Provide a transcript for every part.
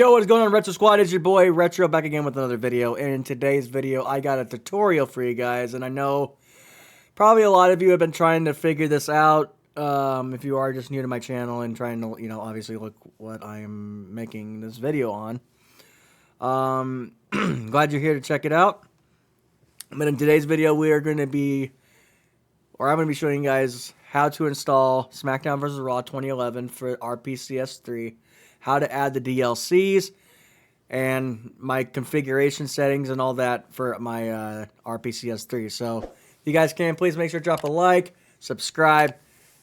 Yo, what is going on, Retro Squad? It's your boy Retro back again with another video. And in today's video, I got a tutorial for you guys. And I know probably a lot of you have been trying to figure this out. If you are just new to my channel and trying to, obviously look what I am making this video on. Glad you're here to check it out. But in today's video, I'm going to be showing you guys how to install SmackDown Vs Raw 2011 for RPCS3. How to add the DLCs, and my configuration settings and all that for my RPCS3. So, if you guys can, please make sure to drop a like, subscribe,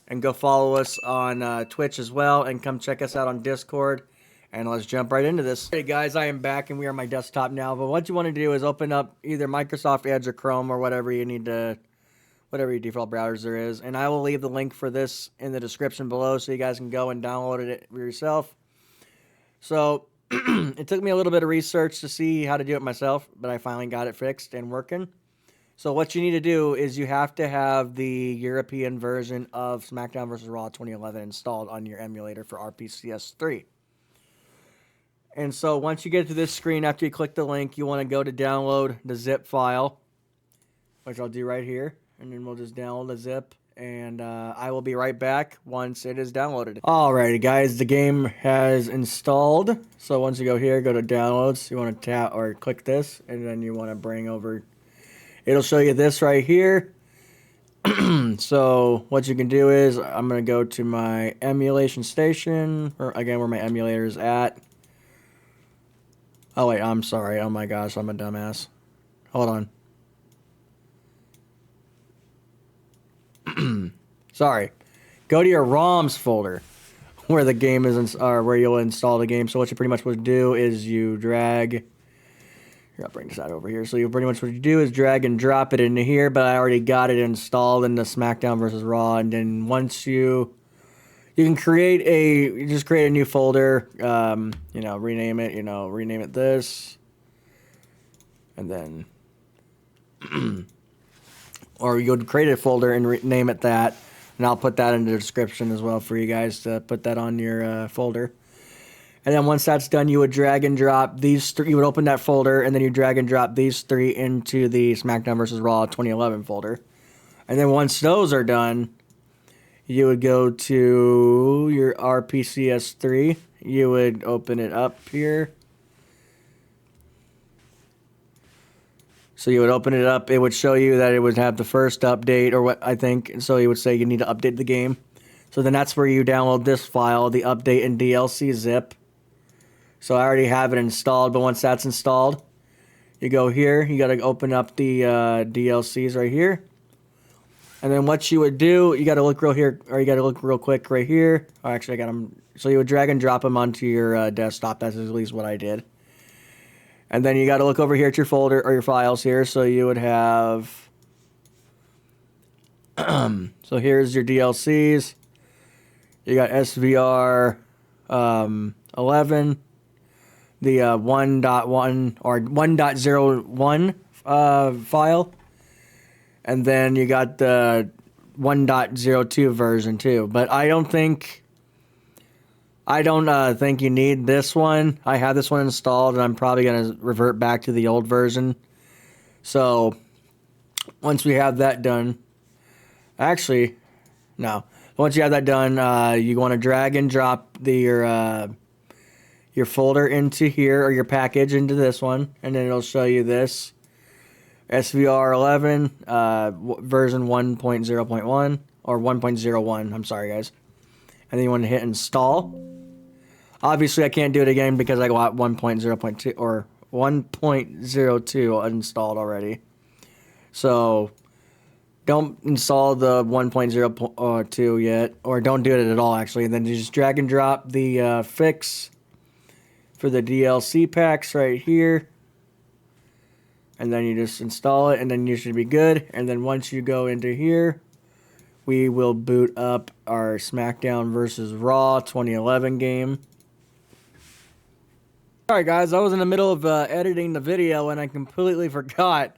and go follow us on Twitch as well, and come check us out on Discord, and let's jump right into this. Hey guys, I am back, and we are on my desktop now, but what you want to do is open up either Microsoft Edge or Chrome or whatever you need to, whatever your default browser is, and I will leave the link for this in the description below so you guys can go and download it for yourself. So, it took me a little bit of research to see how to do it myself, but I finally got it fixed and working. So, what you need to do is you have to have the European version of SmackDown vs. Raw 2011 installed on your emulator for RPCS3. And so, once you get to this screen, after you click the link, you want to go to download the zip file, which I'll do right here. And then we'll just download the zip. And I will be right back once it is downloaded. Alrighty, guys, the game has installed. So once you go here, go to downloads. You want to tap or click this, and then you want to bring over. It'll show you this right here. So what you can do is I'm gonna go to my emulation station, or again where my emulator is at. Oh wait, I'm sorry. Oh my gosh, I'm a dumbass. Hold on. Sorry. Go to your ROMs folder where the game is, or where you'll install the game. So what you pretty much would do is you drag. Here, I'll bring this out over here. So you pretty much what you do is drag and drop it into here. But I already got it installed in the SmackDown vs. Raw. And then once you can create just create a new folder. Rename it. Rename it this, and then. Or you go to create a folder and name it that, and I'll put that in the description as well for you guys to put that on your folder. And then once that's done, you would drag and drop these three. You would open that folder, and then you drag and drop these three into the SmackDown vs. Raw 2011 folder. And then once those are done, you would go to your RPCS3. You would open it up here. So you would open it up, it would show you that it would have the first update, or what I think, and so you would say you need to update the game. So then that's where you download this file, the update and DLC zip. So I already have it installed, but once that's installed, you go here, you got to open up the DLCs right here. And then what you would do, you got to look real here, or you got to look real quick right here. Oh, actually, I got them. So you would drag and drop them onto your desktop. That's at least what I did. And then you got to look over here at your folder or your files here. So you would have. So here's your DLCs. You got SVR 11, the 1.1 or 1.01 file, and then you got the 1.02 version too. But I don't think you need this one. I have this one installed, and I'm probably going to revert back to the old version. So, once we have that done... Actually, no. Once you have that done, you want to drag and drop your folder into here, or your package into this one, and then it'll show you this. SVR 11, version 1.0.1, or 1.01. I'm sorry, guys. And then you want to hit install. Obviously, I can't do it again because I got 1.0.2 or 1.02 installed already. So, don't install the 1.0.2 yet, or don't do it at all, actually. And then you just drag and drop the fix for the DLC packs right here. And then you just install it, and then you should be good. And then once you go into here, we will boot up our SmackDown vs. Raw 2011 game. Alright guys, I was in the middle of editing the video and I completely forgot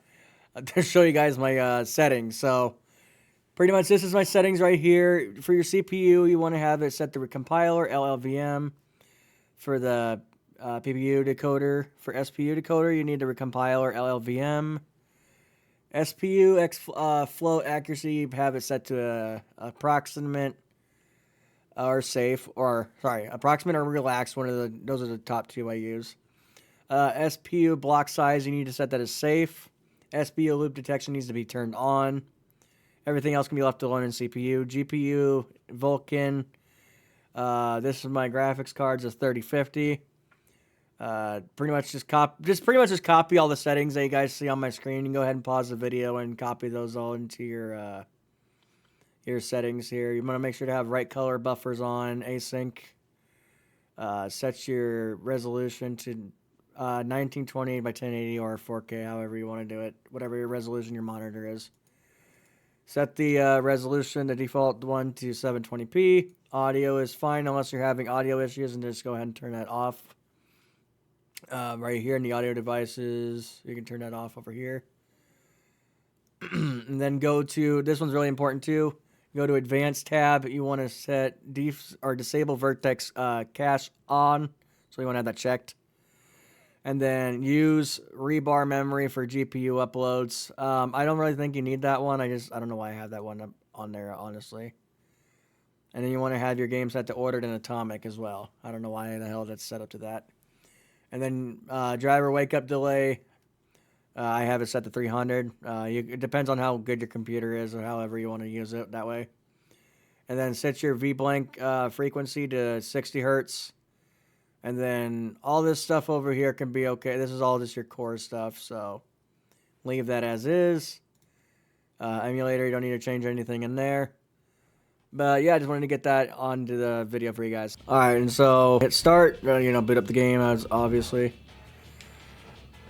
to show you guys my settings. So, pretty much this is my settings right here. For your CPU, you want to have it set to compiler, LLVM. For the PPU decoder. For SPU decoder, you need the recompiler LLVM. SPU flow accuracy, you have it set to approximate or safe, or sorry, approximate or relaxed. Those are the top two I use. SPU block size, you need to set that as safe. SPU loop detection needs to be turned on. Everything else can be left alone in CPU. GPU Vulkan. This is my graphics cards, a 3050. Pretty much just copy all the settings that you guys see on my screen. You can go ahead and pause the video and copy those all into your settings here. You want to make sure to have right color buffers on, async. Set your resolution to 1920 by 1080 or 4K, however you want to do it, whatever your resolution your monitor is. Set the resolution, the default one, to 720p. Audio is fine unless you're having audio issues, and just go ahead and turn that off. Right here in the audio devices, you can turn that off over here. And then go to, this one's really important too, go to Advanced tab. You want to set disable Vertex cache on, so you want to have that checked. And then use rebar memory for GPU uploads. I don't really think you need that one. I don't know why I have that one up on there, honestly. And then you want to have your game set to ordered and atomic as well. I don't know why the hell that's set up to that. And then driver wake up delay, I have it set to 300. It depends on how good your computer is or however you want to use it that way. And then set your VBlank frequency to 60 hertz. And then all this stuff over here can be okay. This is all just your core stuff, so leave that as is. Emulator, you don't need to change anything in there. But yeah, I just wanted to get that onto the video for you guys. Alright, and so hit start, boot up the game, as obviously.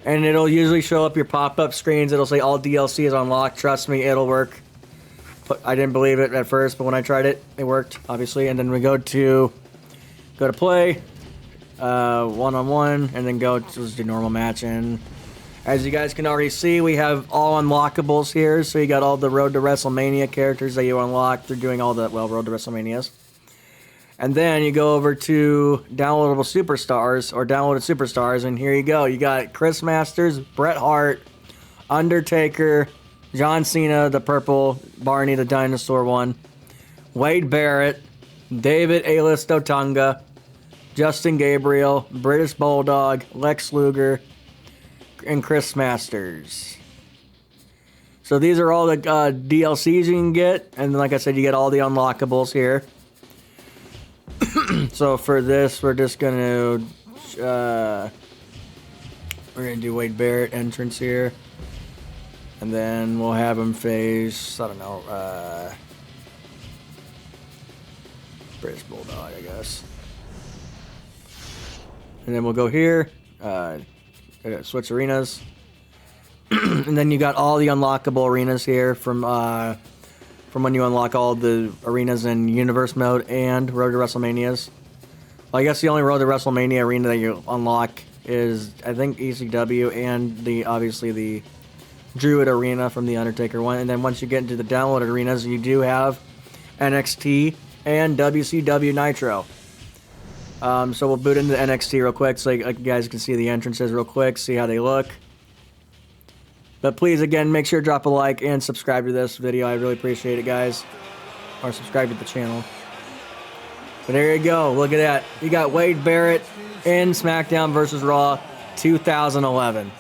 And it'll usually show up your pop-up screens. It'll say all DLC is unlocked. Trust me, it'll work. But I didn't believe it at first, but when I tried it, it worked, obviously. And then we go to play, one-on-one, and then go to the normal match. And as you guys can already see, we have all unlockables here. So you got all the Road to WrestleMania characters that you unlock through doing all the, Road to WrestleManias. And then you go over to downloadable superstars, or downloaded superstars, and here you go. You got Chris Masters, Bret Hart, Undertaker, John Cena, the purple, Barney the dinosaur one, Wade Barrett, David A-List Otunga, Justin Gabriel, British Bulldog, Lex Luger, and Chris Masters. So these are all the DLCs you can get, and like I said, you get all the unlockables here. So for this, we're just gonna do Wade Barrett entrance here, and then we'll have him face, I don't know, British Bulldog, I guess. And then we'll go here, switch arenas, and then you got all the unlockable arenas here from when you unlock all the arenas in Universe mode and Road to WrestleManias. Well, I guess the only Road to WrestleMania arena that you unlock is, I think, ECW and obviously the Druid arena from the Undertaker one. And then once you get into the downloaded arenas, you do have NXT and WCW Nitro. So we'll boot into NXT real quick so you guys can see the entrances real quick, see how they look. But please, again, make sure to drop a like and subscribe to this video. I really appreciate it, guys. Or subscribe to the channel. But there you go. Look at that. You got Wade Barrett in SmackDown vs. Raw 2011.